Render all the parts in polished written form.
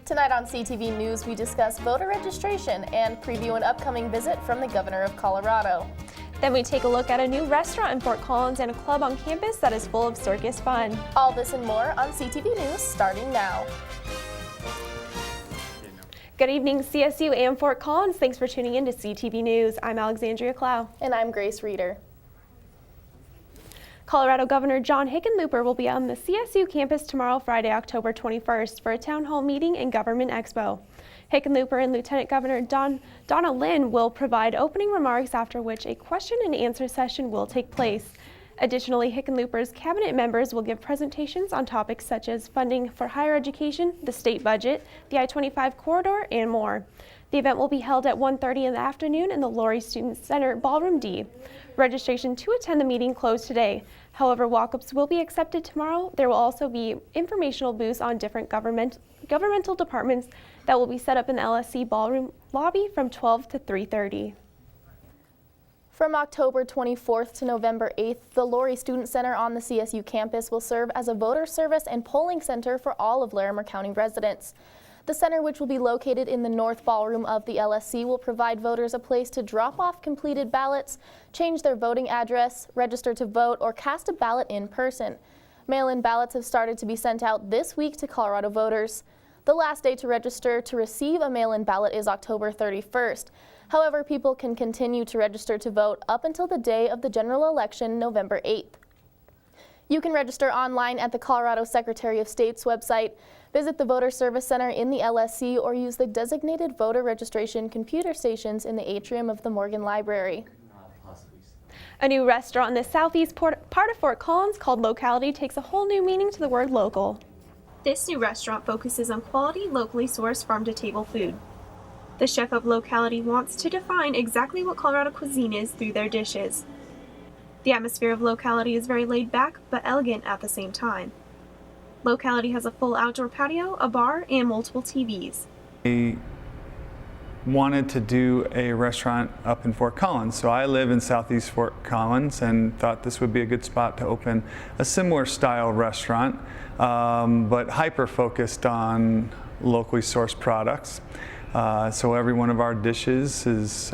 Tonight on CTV News, we discuss voter registration and preview an upcoming visit from the Governor of Colorado. Then we take a look at a new restaurant in Fort Collins and a club on campus that is full of circus fun. All this and more on CTV News starting now. Good evening, CSU and Fort Collins. Thanks for tuning in to CTV News. I'm Alexandria Clough. And I'm Grace Reeder. Colorado Governor John Hickenlooper will be on the CSU campus tomorrow, Friday, October 21st, for a town hall meeting and government expo. Hickenlooper and Lieutenant Governor Donna Lynn will provide opening remarks, after which a question and answer session will take place. Additionally, Hickenlooper's cabinet members will give presentations on topics such as funding for higher education, the state budget, the I-25 corridor, and more. The event will be held at 1:30 in the afternoon in the Laurie Student Center, Ballroom D. Registration to attend the meeting closed today. However, walk-ups will be accepted tomorrow. There will also be informational booths on different governmental departments that will be set up in the LSC Ballroom lobby from 12 to 3:30. From October 24th to November 8th, the Laurie Student Center on the CSU campus will serve as a voter service and polling center for all of Larimer County residents. The center, which will be located in the North Ballroom of the LSC, will provide voters a place to drop off completed ballots, change their voting address, register to vote, or cast a ballot in person. Mail-in ballots have started to be sent out this week to Colorado voters. The last day to register to receive a mail-in ballot is October 31st. However, people can continue to register to vote up until the day of the general election, November 8th. You can register online at the Colorado Secretary of State's website, visit the Voter Service Center in the LSC, or use the designated voter registration computer stations in the atrium of the Morgan Library. A new restaurant in the southeast part of Fort Collins called Locality takes a whole new meaning to the word local. This new restaurant focuses on quality, locally sourced farm-to-table food. The chef of Locality wants to define exactly what Colorado cuisine is through their dishes. The atmosphere of Locality is very laid back but elegant at the same time. Locality has a full outdoor patio, a bar, and multiple TVs. We wanted to do a restaurant up in Fort Collins, so I live in southeast Fort Collins and thought this would be a good spot to open a similar style restaurant, but hyper-focused on locally sourced products. So every one of our dishes is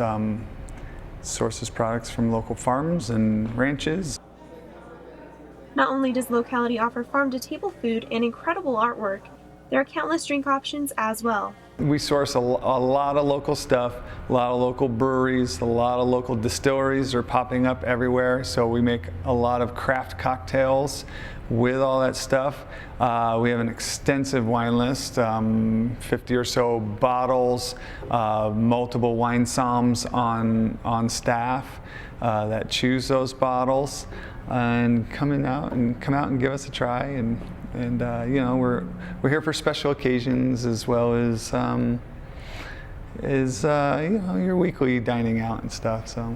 sources products from local farms and ranches. Not only does Locality offer farm-to-table food and incredible artwork, there are countless drink options as well. We source a lot of local stuff, a lot of local breweries, a lot of local distilleries are popping up everywhere, so we make a lot of craft cocktails with all that stuff. We have an extensive wine list, 50 or so bottles, multiple wine somms on staff that choose those bottles and come out and give us a try, and you know, we're here for special occasions as well as you know, your weekly dining out and stuff. So.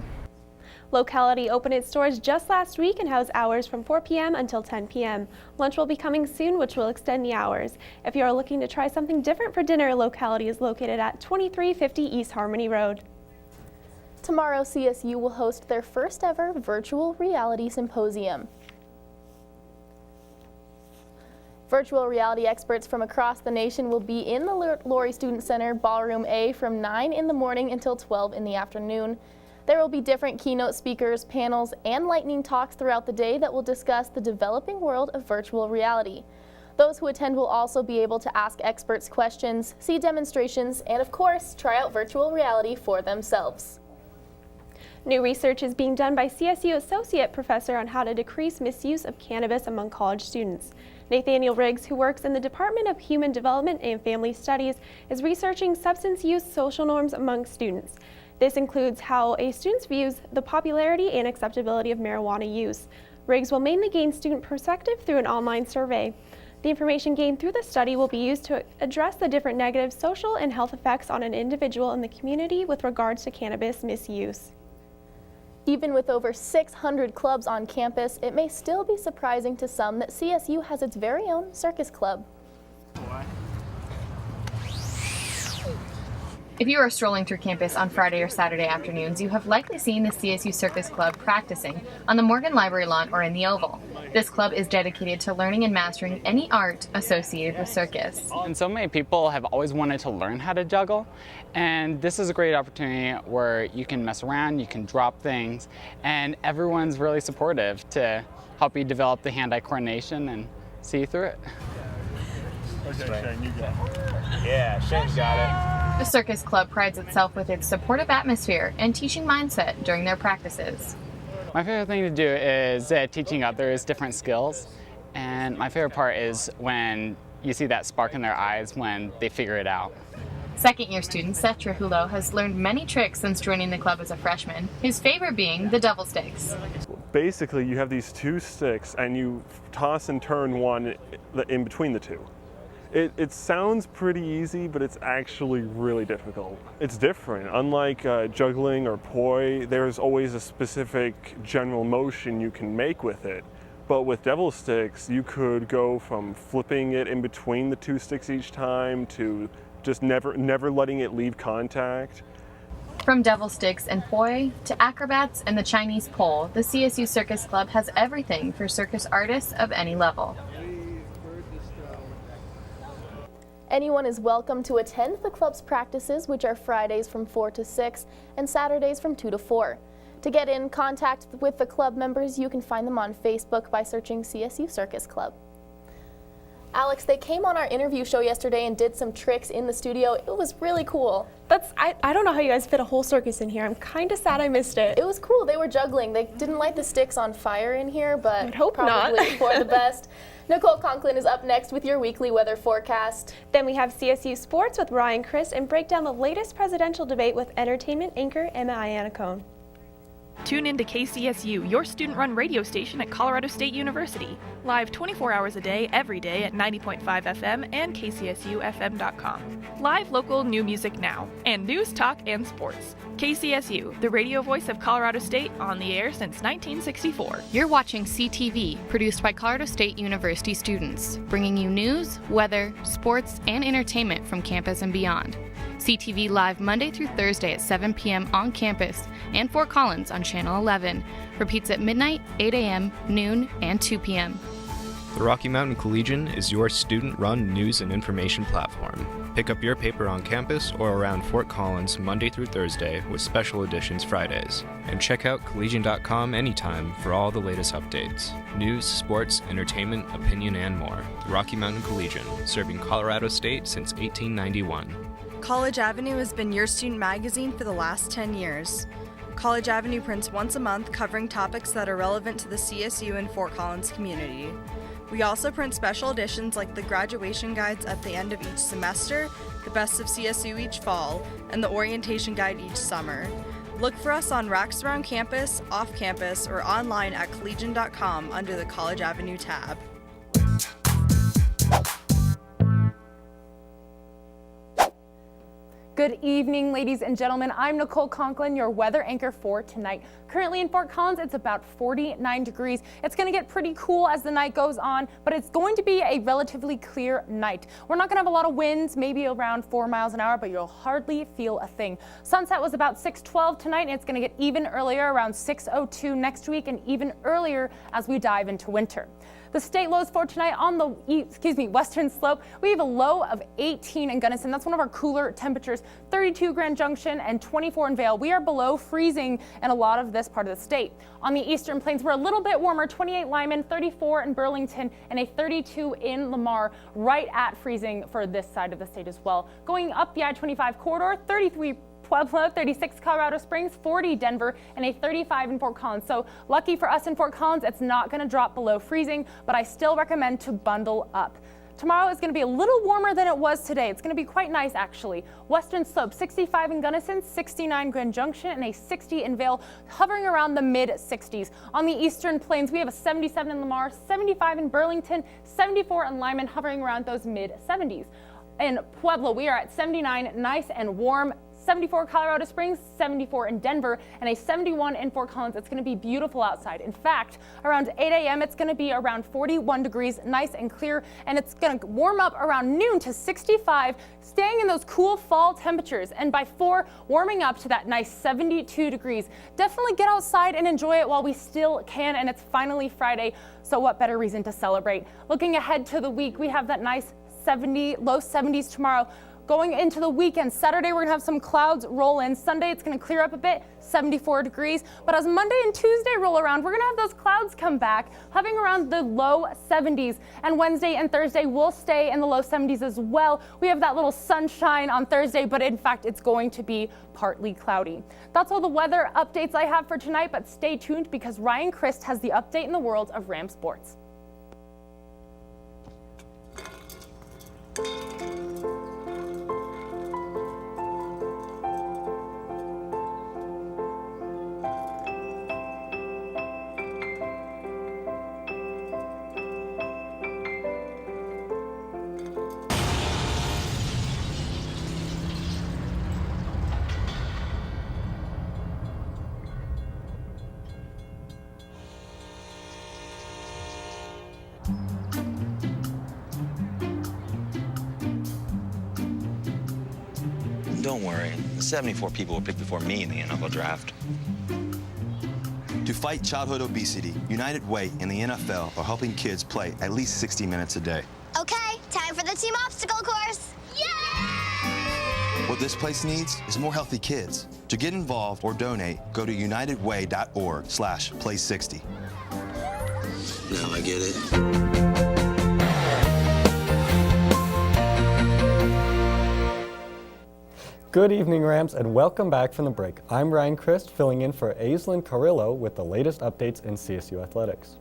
Locality opened its doors just last week and has hours from 4 p.m. until 10 p.m. Lunch will be coming soon, which will extend the hours. If you are looking to try something different for dinner, Locality is located at 2350 East Harmony Road. Tomorrow, CSU will host their first ever virtual reality symposium. Virtual reality experts from across the nation will be in the Laurie Student Center Ballroom A from 9 in the morning until 12 in the afternoon. There will be different keynote speakers, panels, and lightning talks throughout the day that will discuss the developing world of virtual reality. Those who attend will also be able to ask experts questions, see demonstrations, and of course, try out virtual reality for themselves. New research is being done by CSU Associate Professor on how to decrease misuse of cannabis among college students. Nathaniel Riggs, who works in the Department of Human Development and Family Studies, is researching substance use social norms among students. This includes how a student views the popularity and acceptability of marijuana use. Riggs will mainly gain student perspective through an online survey. The information gained through the study will be used to address the different negative social and health effects on an individual in the community with regards to cannabis misuse. Even with over 600 clubs on campus, it may still be surprising to some that CSU has its very own circus club. If you are strolling through campus on Friday or Saturday afternoons, you have likely seen the CSU Circus Club practicing on the Morgan Library lawn or in the Oval. This club is dedicated to learning and mastering any art associated with circus. And so many people have always wanted to learn how to juggle, and this is a great opportunity where you can mess around, you can drop things, and everyone's really supportive to help you develop the hand-eye coordination and see you through it. Okay, Shane, you got it. Yeah, Shane's got it. The Circus Club prides itself with its supportive atmosphere and teaching mindset during their practices. My favorite thing to do is teaching others different skills, and my favorite part is when you see that spark in their eyes when they figure it out. Second-year student Seth Trujillo has learned many tricks since joining the club as a freshman, his favorite being the devil sticks. Basically, you have these two sticks and you toss and turn one in between the two. It sounds pretty easy, but it's actually really difficult. It's different. Unlike juggling or poi, there's always a specific general motion you can make with it. But with devil sticks, you could go from flipping it in between the two sticks each time to just never letting it leave contact. From devil sticks and poi to acrobats and the Chinese pole, the CSU Circus Club has everything for circus artists of any level. Anyone is welcome to attend the club's practices, which are Fridays from 4 to 6 and Saturdays from 2 to 4. To get in contact with the club members, you can find them on Facebook by searching CSU Circus Club. Alex, they came on our interview show yesterday and did some tricks in the studio. It was really cool. I don't know how you guys fit a whole circus in here. I'm kind of sad I missed it. It was cool. They were juggling. They didn't light the sticks on fire in here, but I'd hope probably not. for the best. Nicole Conklin is up next with your weekly weather forecast. Then we have CSU Sports with Ryan Crist and break down the latest presidential debate with entertainment anchor Emma Iannacone. Tune in to KCSU, your student-run radio station at Colorado State University. Live 24 hours a day, every day at 90.5 FM and kcsufm.com. Live local new music now, and news, talk, and sports. KCSU, the radio voice of Colorado State, on the air since 1964. You're watching CTV, produced by Colorado State University students, bringing you news, weather, sports, and entertainment from campus and beyond. CTV live Monday through Thursday at 7 p.m. on campus and Fort Collins on Channel 11. Repeats at midnight, 8 a.m., noon, and 2 p.m. The Rocky Mountain Collegian is your student-run news and information platform. Pick up your paper on campus or around Fort Collins Monday through Thursday with special editions Fridays. And check out collegian.com anytime for all the latest updates. News, sports, entertainment, opinion, and more. The Rocky Mountain Collegian, serving Colorado State since 1891. College Avenue has been your student magazine for the last 10 years. College Avenue prints once a month covering topics that are relevant to the CSU and Fort Collins community. We also print special editions like the graduation guides at the end of each semester, the best of CSU each fall, and the orientation guide each summer. Look for us on racks around campus, off campus, or online at collegian.com under the College Avenue tab. Good evening, ladies and gentlemen. I'm Nicole Conklin, your weather anchor for tonight. Currently in Fort Collins, it's about 49 degrees. It's going to get pretty cool as the night goes on, but it's going to be a relatively clear night. We're not going to have a lot of winds, maybe around 4 miles an hour, but you'll hardly feel a thing. Sunset was about 6:12 tonight, and it's going to get even earlier, around 6:02 next week, and even earlier as we dive into winter. The state lows for tonight on the western slope. We have a low of 18 in Gunnison. That's one of our cooler temperatures. 32 Grand Junction and 24 in Vail. We are below freezing in a lot of this part of the state. On the eastern plains, we're a little bit warmer. 28 Lyman, 34 in Burlington, and a 32 in Lamar, right at freezing for this side of the state as well. Going up the I-25 corridor, 33 Pueblo, 36 Colorado Springs, 40 Denver, and a 35 in Fort Collins. So lucky for us in Fort Collins, it's not going to drop below freezing, but I still recommend to bundle up. Tomorrow is going to be a little warmer than it was today. It's going to be quite nice, actually. Western slope, 65 in Gunnison, 69 Grand Junction, and a 60 in Vail, hovering around the mid-60s. On the eastern plains, we have a 77 in Lamar, 75 in Burlington, 74 in Lyman, hovering around those mid-70s. In Pueblo, we are at 79, nice and warm. 74 Colorado Springs, 74 in Denver, and a 71 in Fort Collins. It's going to be beautiful outside. In fact, around 8 a.m. it's going to be around 41 degrees, nice and clear, and it's going to warm up around noon to 65, staying in those cool fall temperatures, and by 4, warming up to that nice 72 degrees. Definitely get outside and enjoy it while we still can, and it's finally Friday, so what better reason to celebrate? Looking ahead to the week, we have that nice low 70s tomorrow. Going into the weekend, Saturday we're gonna have some clouds roll in. Sunday it's gonna clear up a bit, 74 degrees. But as Monday and Tuesday roll around, we're gonna have those clouds come back, hovering around the low 70s. And Wednesday and Thursday will stay in the low 70s as well. We have that little sunshine on Thursday, but in fact it's going to be partly cloudy. That's all the weather updates I have for tonight, but stay tuned because Ryan Crist has the update in the world of Ram sports. Don't worry, 74 people were picked before me in the NFL draft. To fight childhood obesity, United Way and the NFL are helping kids play at least 60 minutes a day. Okay, time for the team obstacle course. Yay! What this place needs is more healthy kids. To get involved or donate, go to unitedway.org/play60. Now I get it. Good evening, Rams, and welcome back from the break. I'm Ryan Crist, filling in for Aislinn Carrillo with the latest updates in CSU athletics.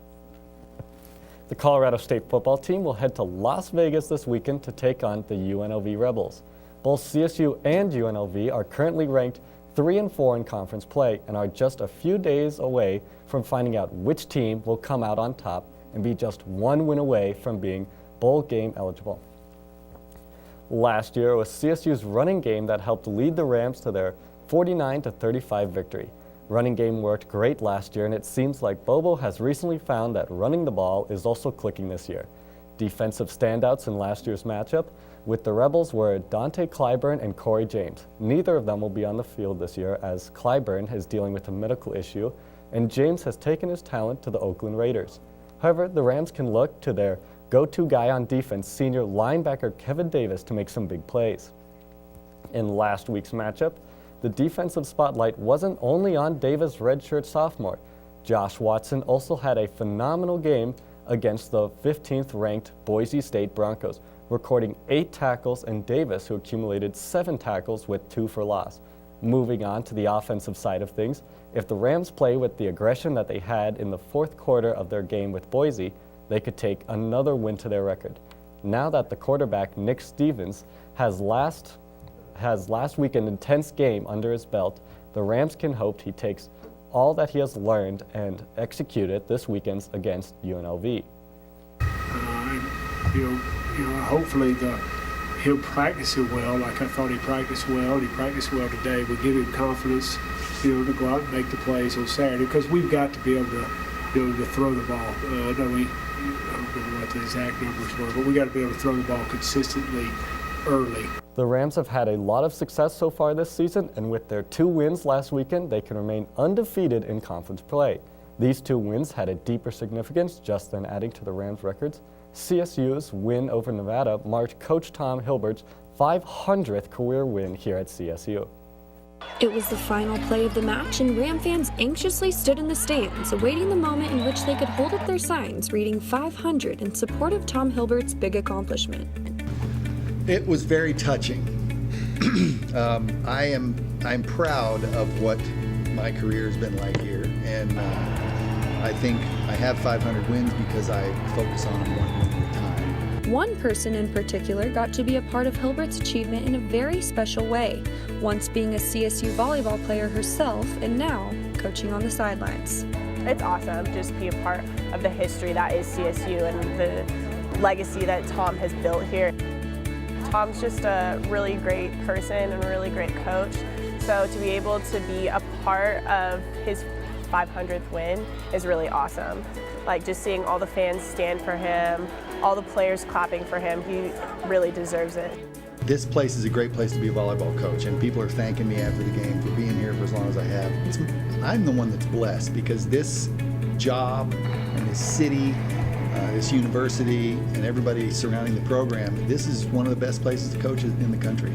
The Colorado State football team will head to Las Vegas this weekend to take on the UNLV Rebels. Both CSU and UNLV are currently ranked 3 and 4 in conference play and are just a few days away from finding out which team will come out on top and be just one win away from being bowl game eligible. Last year, it was CSU's running game that helped lead the Rams to their 49-35 victory. Running game worked great last year, and it seems like Bobo has recently found that running the ball is also clicking this year. Defensive standouts in last year's matchup with the Rebels were Dante Clyburn and Corey James. Neither of them will be on the field this year as Clyburn is dealing with a medical issue, and James has taken his talent to the Oakland Raiders. However, the Rams can look to their go-to guy on defense, senior linebacker Kevin Davis, to make some big plays. In last week's matchup, the defensive spotlight wasn't only on Davis' redshirt sophomore. Josh Watson also had a phenomenal game against the 15th ranked Boise State Broncos, recording 8 tackles, and Davis, who accumulated 7 tackles with 2 for loss. Moving on to the offensive side of things, if the Rams play with the aggression that they had in the fourth quarter of their game with Boise, they could take another win to their record. Now that the quarterback, Nick Stevens, has last week an intense game under his belt, the Rams can hope he takes all that he has learned and execute it this weekend against UNLV. Hopefully he'll practice it well, like I thought he practiced well. He practiced well today. We give him confidence, to go out and make the plays on Saturday, because we've got to be able to throw the ball. I don't know what the exact numbers were, but we got to be able to throw the ball consistently early. The Rams have had a lot of success so far this season, and with their 2 wins last weekend, they can remain undefeated in conference play. These 2 wins had a deeper significance just than adding to the Rams' records. CSU's win over Nevada marked Coach Tom Hilbert's 500th career win here at CSU. It was the final play of the match, and Ram fans anxiously stood in the stands, awaiting the moment in which they could hold up their signs reading 500 in support of Tom Hilbert's big accomplishment. It was very touching. I'm proud of what my career has been like here, and I think I have 500 wins because I focus on them 1 win at a time. One person in particular got to be a part of Hilbert's achievement in a very special way, once being a CSU volleyball player herself and now coaching on the sidelines. It's awesome just to be a part of the history that is CSU and the legacy that Tom has built here. Tom's just a really great person and a really great coach. So to be able to be a part of his 500th win is really awesome. Like just seeing all the fans stand for him, all the players clapping for him, he really deserves it. This place is a great place to be a volleyball coach, and people are thanking me after the game for being here for as long as I have. I'm the one that's blessed because this job and this city, this university, and everybody surrounding the program, this is one of the best places to coach in the country.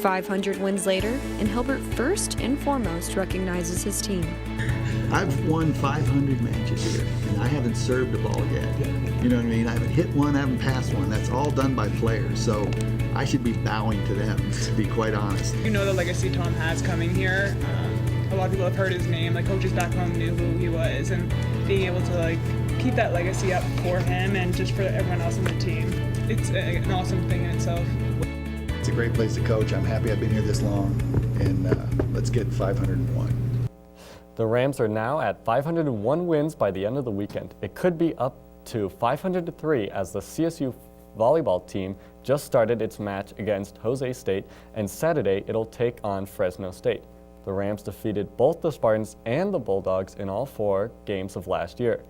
500 wins later, and Hilbert first and foremost recognizes his team. I've won 500 matches here, and I haven't served a ball yet. You know what I mean? I haven't hit one, I haven't passed one. That's all done by players, so I should be bowing to them, to be quite honest. You know the legacy Tom has coming here. A lot of people have heard his name, like coaches back home knew who he was, and being able to like keep that legacy up for him and just for everyone else on the team, it's an awesome thing in itself. It's a great place to coach. I'm happy I've been here this long, and let's get 501. The Rams are now at 501 wins by the end of the weekend. It could be up to 503 as the CSU volleyball team just started its match against Jose State, and Saturday it'll take on Fresno State. The Rams defeated both the Spartans and the Bulldogs in all 4 games of last year,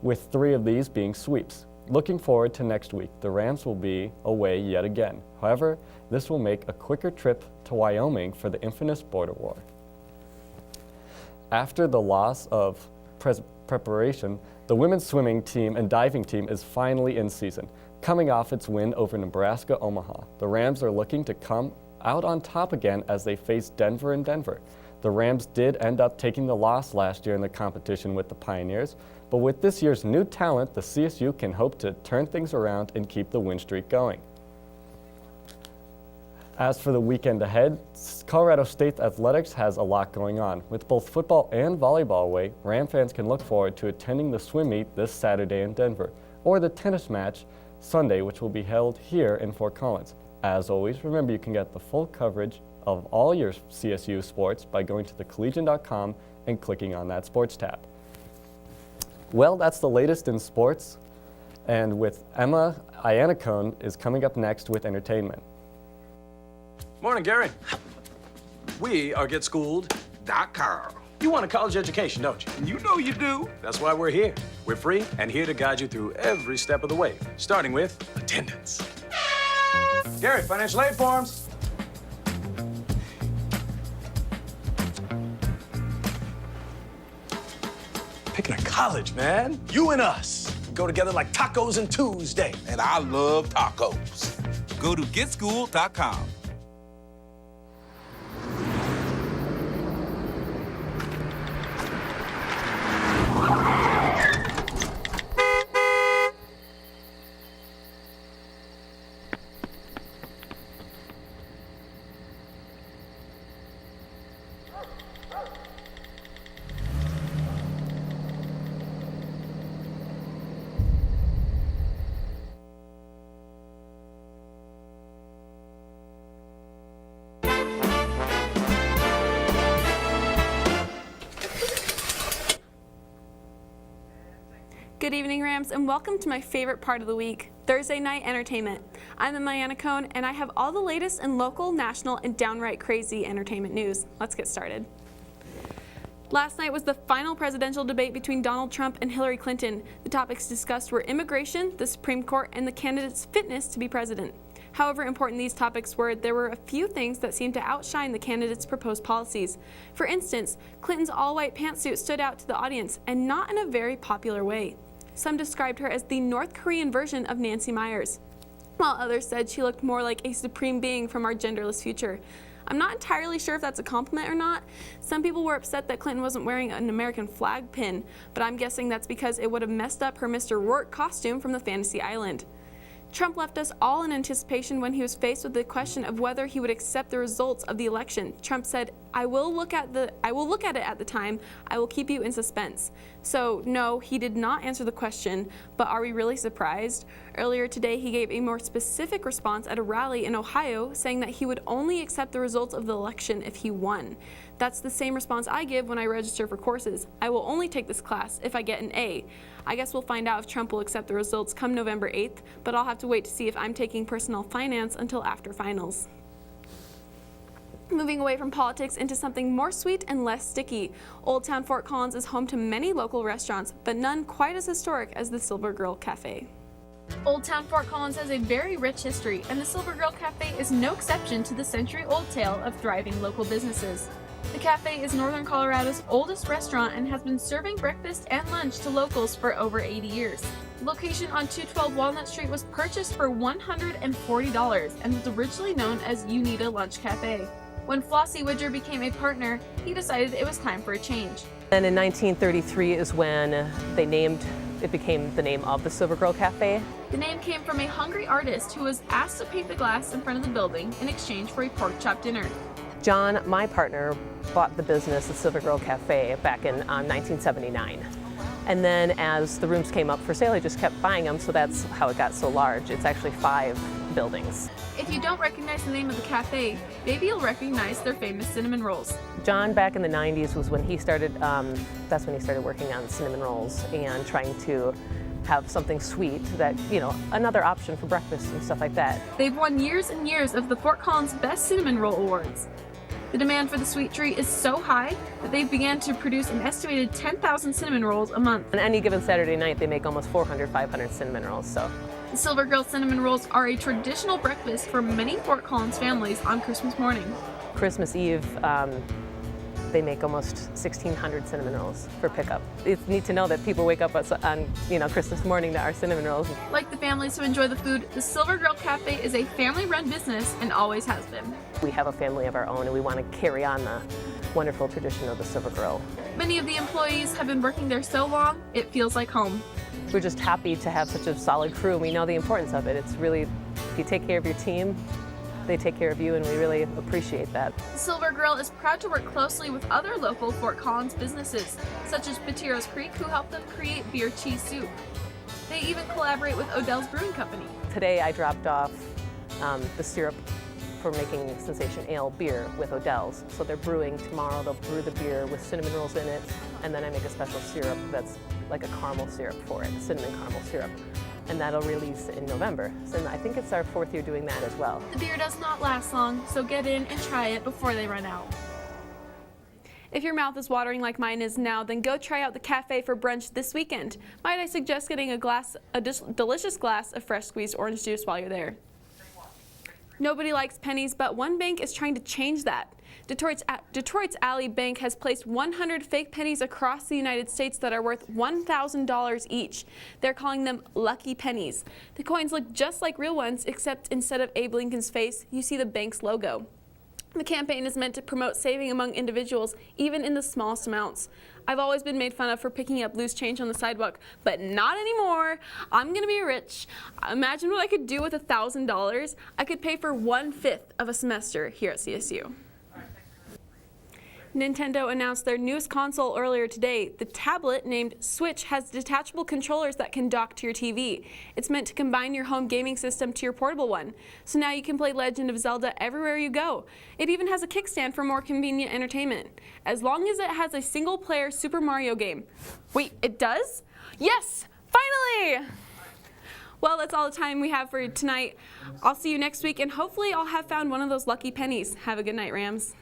with 3 of these being sweeps. Looking forward to next week, the Rams will be away yet again. However, this will make a quicker trip to Wyoming for the infamous border war. After the loss of preparation, the women's swimming team and diving team is finally in season. Coming off its win over Nebraska Omaha, the Rams are looking to come out on top again as they face Denver in Denver. The Rams did end up taking the loss last year in the competition with the Pioneers, but with this year's new talent, the CSU can hope to turn things around and keep the win streak going. As for the weekend ahead, Colorado State Athletics has a lot going on. With both football and volleyball away, Ram fans can look forward to attending the swim meet this Saturday in Denver, or the tennis match Sunday, which will be held here in Fort Collins. As always, remember you can get the full coverage of all your CSU sports by going to thecollegian.com and clicking on that sports tab. Well, that's the latest in sports, and with Emma Iannacone is coming up next with entertainment. Morning, Gary. We are GetSchooled.com. You want a college education, don't you? You know you do. That's why we're here. We're free and here to guide you through every step of the way, starting with attendance. Gary, financial aid forms. Picking a college, man. You and us. We go together like tacos and Tuesday. And I love tacos. Go to GetSchooled.com. Good evening, Rams, and welcome to my favorite part of the week, Thursday night entertainment. I'm Emma Iannacone, and I have all the latest in local, national, and downright crazy entertainment news. Let's get started. Last night was the final presidential debate between Donald Trump and Hillary Clinton. The topics discussed were immigration, the Supreme Court, and the candidate's fitness to be president. However important these topics were, there were a few things that seemed to outshine the candidates' proposed policies. For instance, Clinton's all-white pantsuit stood out to the audience, and not in a very popular way. Some described her as the North Korean version of Nancy Myers, while others said she looked more like a supreme being from our genderless future. I'm not entirely sure if that's a compliment or not. Some people were upset that Clinton wasn't wearing an American flag pin, but I'm guessing that's because it would have messed up her Mr. Rourke costume from the Fantasy Island. Trump left us all in anticipation when he was faced with the question of whether he would accept the results of the election. Trump said, I will look at it at the time. I will keep you in suspense. So no, he did not answer the question, but are we really surprised? Earlier today, he gave a more specific response at a rally in Ohio, saying that he would only accept the results of the election if he won. That's the same response I give when I register for courses. I will only take this class if I get an A. I guess we'll find out if Trump will accept the results come November 8th, but I'll have to wait to see if I'm taking personal finance until after finals. Moving away from politics into something more sweet and less sticky. Old Town Fort Collins is home to many local restaurants, but none quite as historic as the Silver Girl Cafe. Old Town Fort Collins has a very rich history, and the Silver Girl Cafe is no exception to the century-old tale of thriving local businesses. The cafe is Northern Colorado's oldest restaurant and has been serving breakfast and lunch to locals for over 80 years. The location on 212 Walnut Street was purchased for $140 and was originally known as You Need a Lunch Cafe. When Flossie Widger became a partner, he decided it was time for a change. And in 1933 is when it became the name of the Silver Girl Cafe. The name came from a hungry artist who was asked to paint the glass in front of the building in exchange for a pork chop dinner. John, my partner, bought the business, the Silver Girl Cafe, back in 1979. And then as the rooms came up for sale, he just kept buying them, so that's how it got so large. It's actually 5 buildings. If you don't recognize the name of the cafe, maybe you'll recognize their famous cinnamon rolls. John, back in the 90s, was when he started, that's when he started working on cinnamon rolls and trying to have something sweet that, another option for breakfast and stuff like that. They've won years and years of the Fort Collins Best Cinnamon Roll Awards. The demand for the sweet treat is so high that they began to produce an estimated 10,000 cinnamon rolls a month. On any given Saturday night, they make almost 400, 500 cinnamon rolls, so. The Silver Girl cinnamon rolls are a traditional breakfast for many Fort Collins families on Christmas morning. Christmas Eve, they make almost 1,600 cinnamon rolls for pickup. It's neat to know that people wake up on Christmas morning to our cinnamon rolls. Like the families who enjoy the food, the Silver Girl Cafe is a family-run business and always has been. We have a family of our own and we want to carry on the wonderful tradition of the Silver Girl. Many of the employees have been working there so long, it feels like home. We're just happy to have such a solid crew, and we know the importance of it. It's really, if you take care of your team, they take care of you, and we really appreciate that. The Silver Girl is proud to work closely with other local Fort Collins businesses, such as Pateros Creek, who helped them create beer cheese soup. They even collaborate with Odell's Brewing Company. Today I dropped off the syrup for making Sensation Ale beer with Odell's. So they're brewing tomorrow. They'll brew the beer with cinnamon rolls in it, and then I make a special syrup that's like a caramel syrup for it, cinnamon caramel syrup. And that'll release in November. So I think it's our 4th year doing that as well. The beer does not last long, so get in and try it before they run out. If your mouth is watering like mine is now, then go try out the cafe for brunch this weekend. Might I suggest getting a delicious glass of fresh squeezed orange juice while you're there. Nobody likes pennies, but one bank is trying to change that. Detroit's Alley Bank has placed 100 fake pennies across the United States that are worth $1,000 each. They're calling them lucky pennies. The coins look just like real ones, except instead of Abe Lincoln's face, you see the bank's logo. The campaign is meant to promote saving among individuals, even in the smallest amounts. I've always been made fun of for picking up loose change on the sidewalk, but not anymore. I'm gonna be rich. Imagine what I could do with $1,000. I could pay for 1/5 of a semester here at CSU. Nintendo announced their newest console earlier today. The tablet, named Switch, has detachable controllers that can dock to your TV. It's meant to combine your home gaming system to your portable one. So now you can play Legend of Zelda everywhere you go. It even has a kickstand for more convenient entertainment, as long as it has a single-player Super Mario game. Wait, it does? Yes! Finally! Well, that's all the time we have for tonight. I'll see you next week, and hopefully I'll have found one of those lucky pennies. Have a good night, Rams.